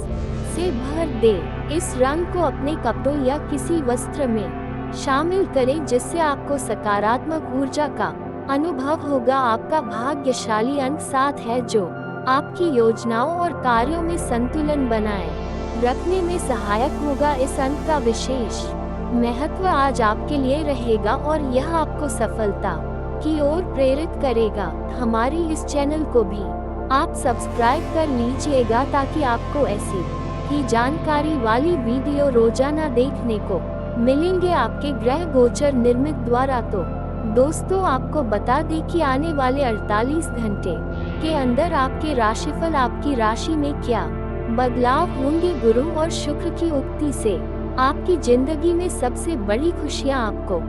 से भर दे। इस रंग को अपने कपड़ों या किसी वस्त्र में शामिल करें, जिससे आपको सकारात्मक ऊर्जा का अनुभव होगा। आपका भाग्यशाली अंक 7 है, जो आपकी योजनाओं और कार्यों में संतुलन बनाए रखने में सहायक होगा। इस अंक का विशेष महत्व आज आपके लिए रहेगा और यह आपको सफलता की ओर प्रेरित करेगा। हमारी इस चैनल को भी आप सब्सक्राइब कर लीजिएगा, ताकि आपको ऐसी ही जानकारी वाली वीडियो रोजाना देखने को मिलेंगे आपके ग्रह गोचर निर्मित द्वारा। तो दोस्तों, आपको बता दें कि आने वाले 48 घंटे के अंदर आपके राशिफल, आपकी राशि में क्या बदलाव होंगे। गुरु और शुक्र की उक्ति से आपकी जिंदगी में सबसे बड़ी खुशियां आपको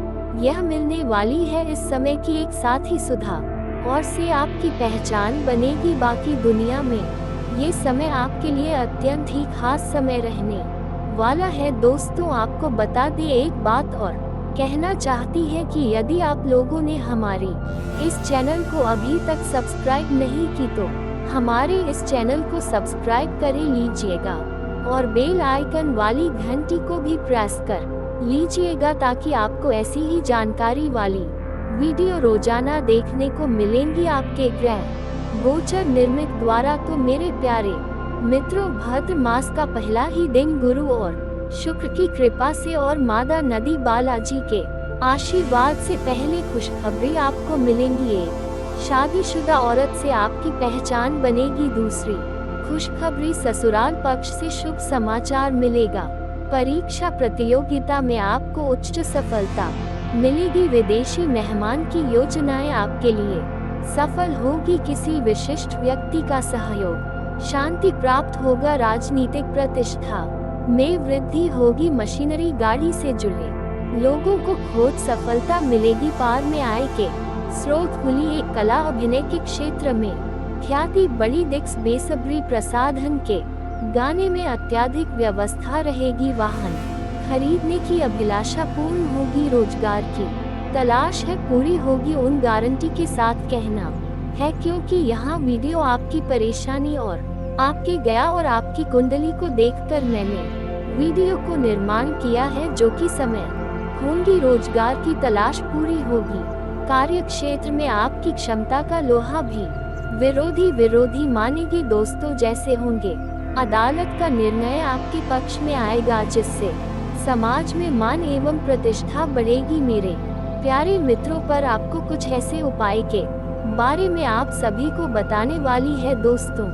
यह मिलने वाली है। इस समय की एक साथ ही सुधार और से आपकी पहचान बनेगी। बाकी दुनिया में ये समय आपके लिए अत्यंत ही खास समय रहने वाला है। दोस्तों, आपको बता दें एक बात और कहना चाहती है कि यदि आप लोगों ने हमारी इस चैनल को अभी तक सब्सक्राइब नहीं की तो हमारे इस चैनल को सब्सक्राइब कर लीजिएगा और बेल आइकन वाली घंटी को भी प्रेस कर लीजिएगा, ताकि आपको ऐसी ही जानकारी वाली वीडियो रोजाना देखने को मिलेंगी। आपके ग्रह गोचर निर्मित द्वारा। तो मेरे प्यारे मित्रों, भाद्र मास का पहला ही दिन गुरु और शुक्र की कृपा से और माता नदी बालाजी के आशीर्वाद से पहले खुशखबरी आपको मिलेंगी। एक शादीशुदा औरत से आपकी पहचान बनेगी। दूसरी खुशखबरी, ससुराल पक्ष से शुभ समाचार मिलेगा। परीक्षा प्रतियोगिता में आपको उच्च सफलता मिलेगी। विदेशी मेहमान की योजनाएं आपके लिए सफल होगी। किसी विशिष्ट व्यक्ति का सहयोग, शांति प्राप्त होगा। राजनीतिक प्रतिष्ठा में वृद्धि होगी। मशीनरी गाड़ी से जुड़े लोगों को खोज सफलता मिलेगी। पार में आय के स्रोत खुली। एक कला अभिनय के क्षेत्र में ख्याति बड़ी। दिक्स बेसब्री प्रसाधन के गाने में अत्यधिक व्यवस्था रहेगी। वाहन खरीदने की अभिलाषा पूर्ण होगी। रोजगार की तलाश है पूरी होगी। उन गारंटी के साथ कहना है, क्योंकि यहाँ वीडियो आपकी परेशानी और आपके गया और आपकी कुंडली को देखकर मैंने वीडियो को निर्माण किया है, जो कि समय होंगी। रोजगार की तलाश पूरी होगी। कार्य क्षेत्र में आपकी क्षमता का लोहा भी विरोधी मानेगी। दोस्तों जैसे होंगे, अदालत का निर्णय आपके पक्ष में आएगा, जिससे समाज में मान एवं प्रतिष्ठा बढ़ेगी। मेरे प्यारे मित्रों, पर आपको कुछ ऐसे उपाय के बारे में आप सभी को बताने वाली है। दोस्तों,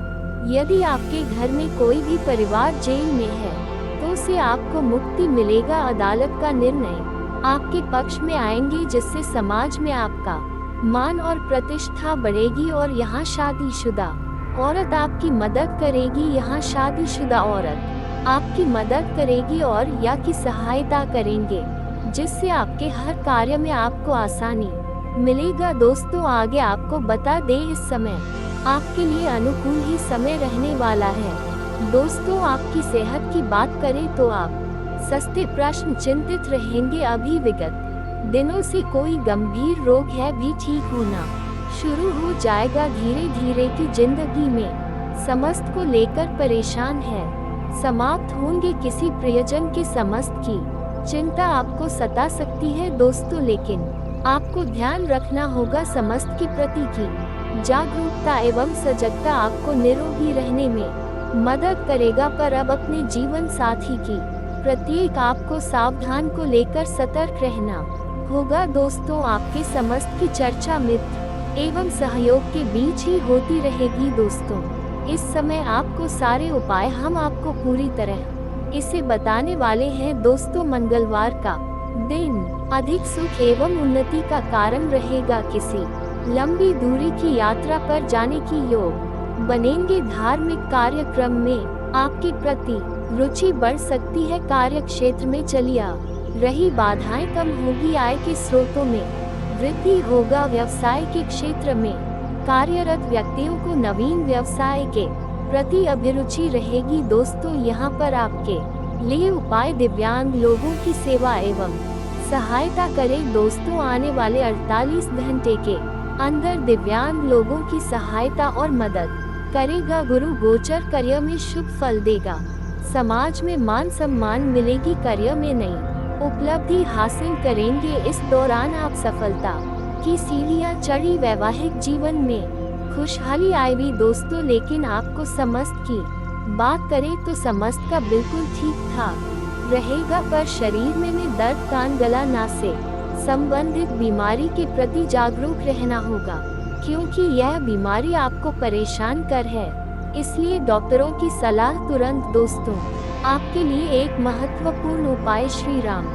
यदि आपके घर में कोई भी परिवार जेल में है तो उसे आपको मुक्ति मिलेगा। अदालत का निर्णय आपके पक्ष में आएंगे, जिससे समाज में आपका मान और प्रतिष्ठा बढ़ेगी। और यहाँ शादीशुदा औरत आपकी मदद करेगी। यहाँ शादीशुदा औरत आपकी मदद करेगी और या की सहायता करेंगे, जिससे आपके हर कार्य में आपको आसानी मिलेगा। दोस्तों, आगे आपको बता दें, इस समय आपके लिए अनुकूल ही समय रहने वाला है। दोस्तों, आपकी सेहत की बात करें तो आप सस्ते प्रश्न चिंतित रहेंगे। अभी विगत दिनों से कोई गंभीर रोग है भी ठीक होना शुरू हो जाएगा। धीरे धीरे की जिंदगी में समस्त को लेकर परेशान है समाप्त होंगे। किसी प्रियजन के समस्त की चिंता आपको सता सकती है। दोस्तों, लेकिन आपको ध्यान रखना होगा, समस्त के प्रति की जागरूकता एवं सजगता आपको निरोगी रहने में मदद करेगा। पर अब अपने जीवन साथी की प्रत्येक आपको सावधान को लेकर सतर्क रहना होगा। दोस्तों, आपके समस्त की चर्चा मित्र एवं सहयोग के बीच ही होती रहेगी। दोस्तों, इस समय आपको सारे उपाय हम आपको पूरी तरह इसे बताने वाले हैं। दोस्तों, मंगलवार का दिन अधिक सुख एवं उन्नति का कारण रहेगा। किसी लंबी दूरी की यात्रा पर जाने की योग बनेंगे। धार्मिक कार्यक्रम में आपके प्रति रुचि बढ़ सकती है। कार्य क्षेत्र में चली आ रही बाधाएं कम होगी। आय के स्रोतों में वृद्धि होगा। व्यवसाय के क्षेत्र में कार्यरत व्यक्तियों को नवीन व्यवसाय के प्रति अभिरुचि रहेगी। दोस्तों, यहाँ पर आपके लिए उपाय दिव्यांग लोगों की सेवा एवं सहायता करें। दोस्तों, आने वाले 48 घंटे के अंदर दिव्यांग लोगों की सहायता और मदद करेगा। गुरु गोचर कार्य में शुभ फल देगा। समाज में मान सम्मान मिलेगी। कार्य में नई उपलब्धि हासिल करेंगे। इस दौरान आप सफलता की सीढ़ियां चढ़ी। वैवाहिक जीवन में खुशहाली आएगी। दोस्तों, लेकिन आपको समस्त की बात करें तो समस्त का बिल्कुल ठीक ठाक रहेगा, पर शरीर में दर्द, कान, गला, नाक से संबंधित बीमारी के प्रति जागरूक रहना होगा, क्योंकि यह बीमारी आपको परेशान कर है। इसलिए डॉक्टरों की सलाह तुरंत। दोस्तों, आपके लिए एक महत्वपूर्ण उपाय श्री राम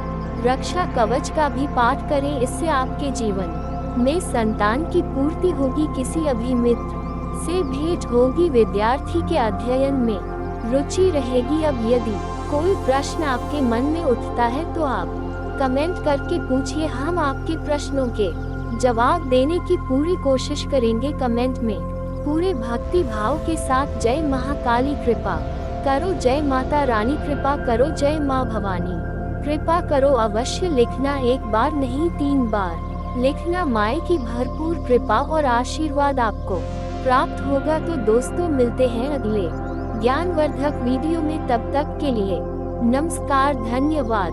रक्षा कवच का भी पाठ करें। इससे आपके जीवन में संतान की पूर्ति होगी। किसी अभिमित्र से भेंट होगी। विद्यार्थी के अध्ययन में रुचि रहेगी। अब यदि कोई प्रश्न आपके मन में उठता है तो आप कमेंट करके पूछिए, हम आपके प्रश्नों के जवाब देने की पूरी कोशिश करेंगे। कमेंट में पूरे भक्ति भाव के साथ जय महाकाली कृपा करो, जय माता रानी कृपा करो, जय माँ भवानी कृपा करो अवश्य लिखना। एक बार नहीं 3 बार लिखना। माँ की भरपूर कृपा और आशीर्वाद आपको प्राप्त होगा। तो दोस्तों, मिलते हैं अगले ज्ञानवर्धक वीडियो में। तब तक के लिए नमस्कार, धन्यवाद।